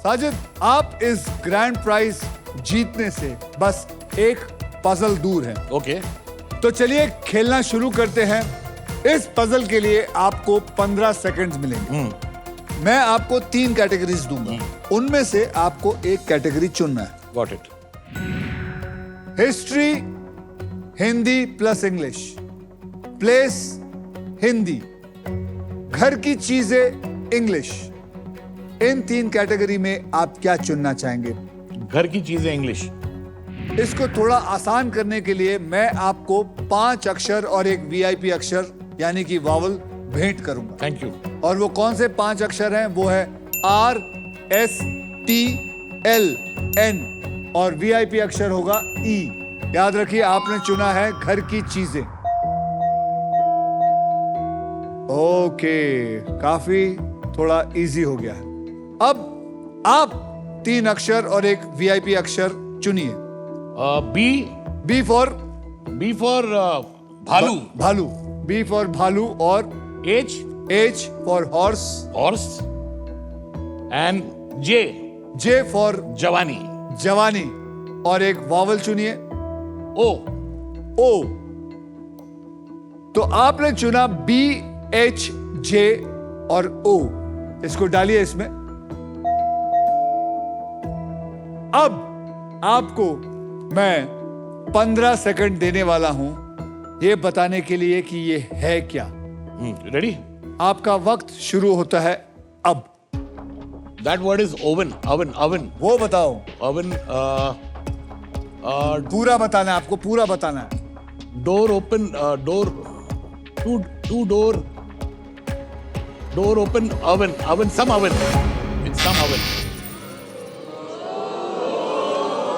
साजिद, आप इस grand prize जीतने से बस एक पजल दूर है। ओके, तो चलिए खेलना शुरू करते हैं। इस पजल के लिए आपको 15 सेकंड्स मिलेंगे। मैं आपको 3 कैटेगरीज दूंगा, उनमें से आपको एक कैटेगरी चुनना है। Got it. History, Hindi plus English, place Hindi, घर की चीजें इंग्लिश। इन 3 कैटेगरी में आप क्या चुनना चाहेंगे? घर की चीजें इंग्लिश। इसको थोड़ा आसान करने के लिए मैं आपको 5 अक्षर और एक वीआईपी अक्षर यानी कि वावल भेंट करूंगा। Thank you. और वो कौन से 5 अक्षर हैं? वो है R S T L N और वीआईपी अक्षर होगा E। याद रखिए, आपने चुना है घर की चीजें। ओके, काफी थोड़ा इजी हो गया है। अब आप 3 अक्षर और एक वीआईपी अक्षर चुनिए। बी फॉर भालू। भालू, बी फॉर भालू और H for horse, horse and J for जवानी। जवानी और एक वावल चुनिए। ओ। तो आपने चुना BHJ और O। इसको डालिए इसमें। अब आपको मैं 15 सेकंड देने वाला हूं यह बताने के लिए कि यह है क्या। रेडी? आपका वक्त शुरू होता है अब। That word is oven. Oven वो बताओ। ओवन। पूरा बताना है आपको, पूरा बताना है। Door open. Door open. Oven some oven. It's some oven.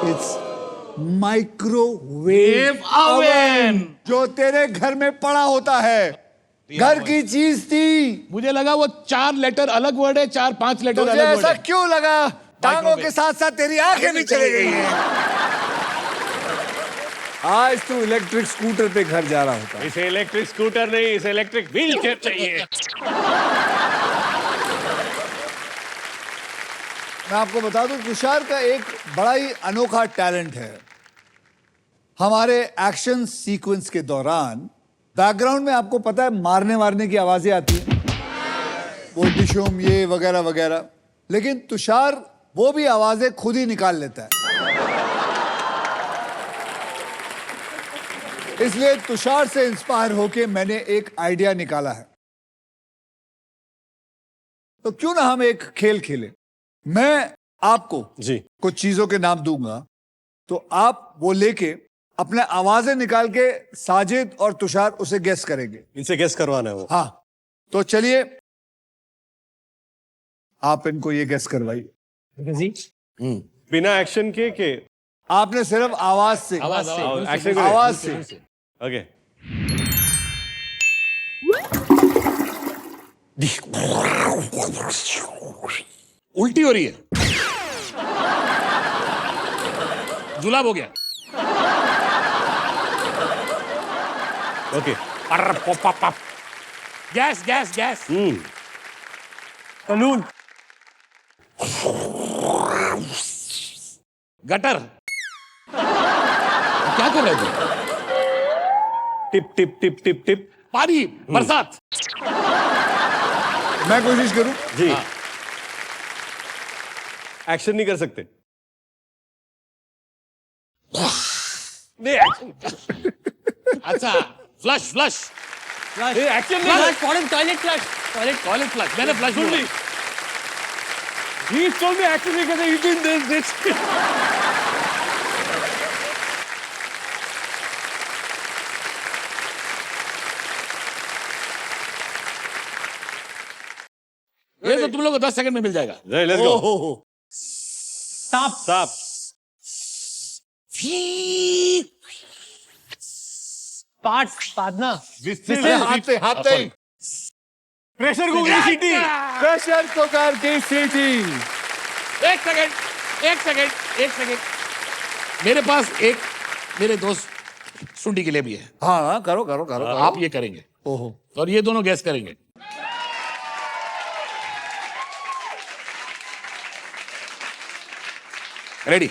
It's microwave oven, जो तेरे घर में पड़ा होता है। घर की चीज थी। मुझे लगा वो 4 लेटर अलग वर्ड है, 4-5 लेटर तुझे अलग वर्ड ऐसा है। क्यों लगा? टांगों के साथ साथ तेरी आंखें भी चली गई हैं। आज तू इलेक्ट्रिक स्कूटर पे घर जा रहा होता है। इसे इलेक्ट्रिक स्कूटर नहीं, इसे इलेक्ट्रिक व्हील चेयर चाहिए। मैं आपको बता दूं, तुषार का एक बड़ा ही अनोखा टैलेंट है। हमारे एक्शन सीक्वेंस के दौरान बैकग्राउंड में आपको पता है मारने की आवाजें आती हैं, वो डिशुम ये वगैरह वगैरह, लेकिन तुषार वो भी आवाजें खुद ही निकाल लेता है। इसलिए तुषार से इंस्पायर होके मैंने एक आइडिया निकाला है। तो क्यों ना हम एक खेल खेलें। मैं आपको जी कुछ चीजों के नाम दूंगा, तो आप वो लेके अपने आवाजें निकाल के साजिद और तुषार उसे गेस करेंगे। इनसे गेस करवाना है वो। हाँ, तो चलिए आप इनको ये गेस करवाइए। जी बिना एक्शन के आपने सिर्फ आवाज से एक्शन करें। आवाज से। ओके। उल्टी हो रही है। जुलाब हो गया। Okay. Gas gas gas. Balloon gutter. क्या कर रहे थे? Tip tip tip tip tip. पानी, बरसात। मैं कोशिश करूं? जी एक्शन नहीं कर सकते। नहीं एक्शन। अच्छा, फ्लश फ्लश। एक्शन नहीं। Toilet flush. मैंने फ्लश सुन ली। He told me action नहीं करते। You did this. ये तो तुम लोग को 10 सेकंड में मिल जाएगा। Let's go. ओहो, सांप Stop. पादना हाथे प्रेशर कुकर की सीटी। प्रेशर कुकर की सीटी। एक सेकंड। मेरे पास एक मेरे दोस्त सुंडी के लिए भी है। हाँ, करो करो करो। आप ये करेंगे ओहो, और ये दोनों गैस करेंगे। रेडी।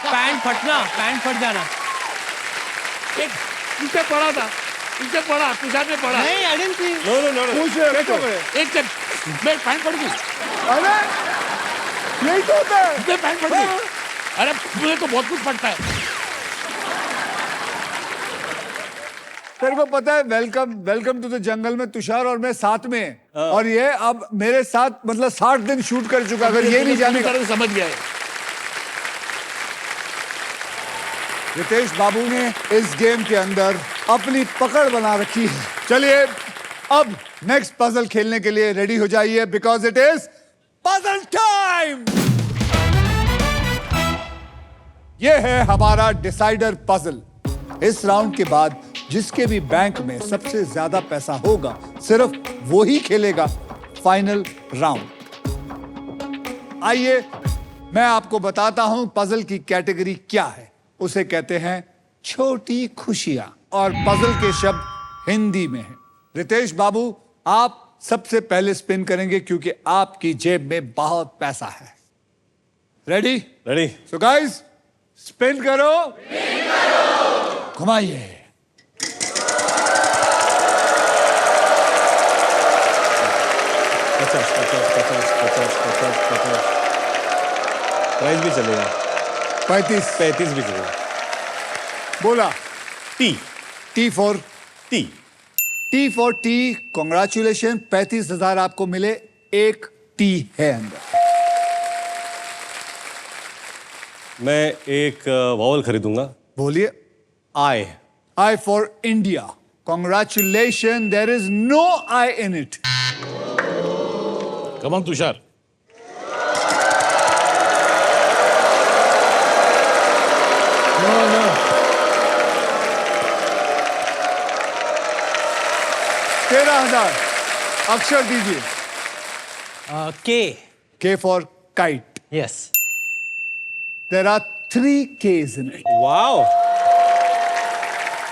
पैंट फट जाना। एक पीछे पड़ा था, पीछे पड़ा, तुषार में पड़ा। नहीं, I didn't see. No, no, no, no. पूछ रहे हो तो। एक सेकंड, मैं पैंट पड़ गई, अरे यही तो होता है। मैं पैंट पड़ गई। अरे मुझे तो बहुत कुछ पड़ता है। तेरे को पता है वेलकम टू द जंगल में तुषार और मैं साथ में हैं। और ये अब मेरे साथ मतलब 60 दिन शूट कर चुका, अगर ये नहीं जाने का। तरह से समझ गया है। रितेश बाबू ने इस गेम के अंदर अपनी पकड़ बना रखी है। चलिए अब नेक्स्ट पजल खेलने के लिए रेडी हो जाइए, because it is puzzle time. यह है हमारा डिसाइडर पजल। इस राउंड के बाद जिसके भी बैंक में सबसे ज्यादा पैसा होगा सिर्फ वो ही खेलेगा फाइनल राउंड। आइए मैं आपको बताता हूं पजल की कैटेगरी क्या है। उसे कहते हैं छोटी खुशियां, और पजल के शब्द हिंदी में हैं। रितेश बाबू आप सबसे पहले स्पिन करेंगे क्योंकि आपकी जेब में बहुत पैसा है। Ready? Ready? So guys spin करो, घुमाइए। 50. प्राइस भी चलेगा, 35 35 भी चलेगा। बोला। T T for T T. Congratulation, 35,000 आपको मिले। एक टी है अंदर। मैं एक वावल खरीदूंगा। बोलिए। आई I for India. Congratulations, there is no I in it. Come on, Tushar. No, no. तेरह हजार। अक्षर दीजिए। के। K for kite. Yes. There are 3 K's in it. Wow,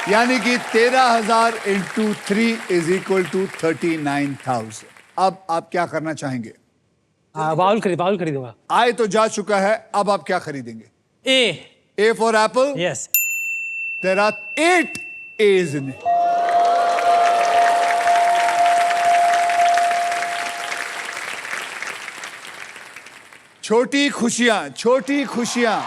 यानी कि 13,000 into 3 is equal to 39,000. अब आप क्या करना चाहेंगे? बाउल खरीदूंगा। आय तो जा चुका है, अब आप क्या खरीदेंगे? ए। A for apple. Yes. There are 8 A's in it. छोटी खुशियां, छोटी खुशियां।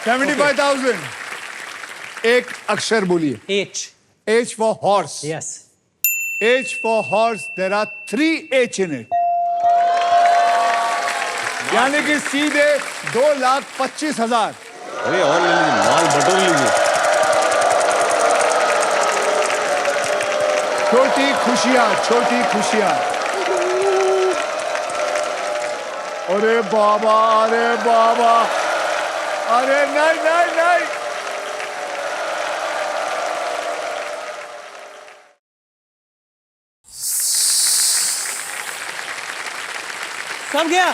$75,000. एक अक्षर बोलिए। H. H for horse. Yes. H for horse. There are 3 H in it. यानी कि सीधे 2,25,000। अरे और ले लीजिए, माल बटोर लीजिए। छोटी खुशियां, छोटी खुशियां। अरे बाबा, अरे बाबा, अरे नहीं नहीं नहीं। सब गया।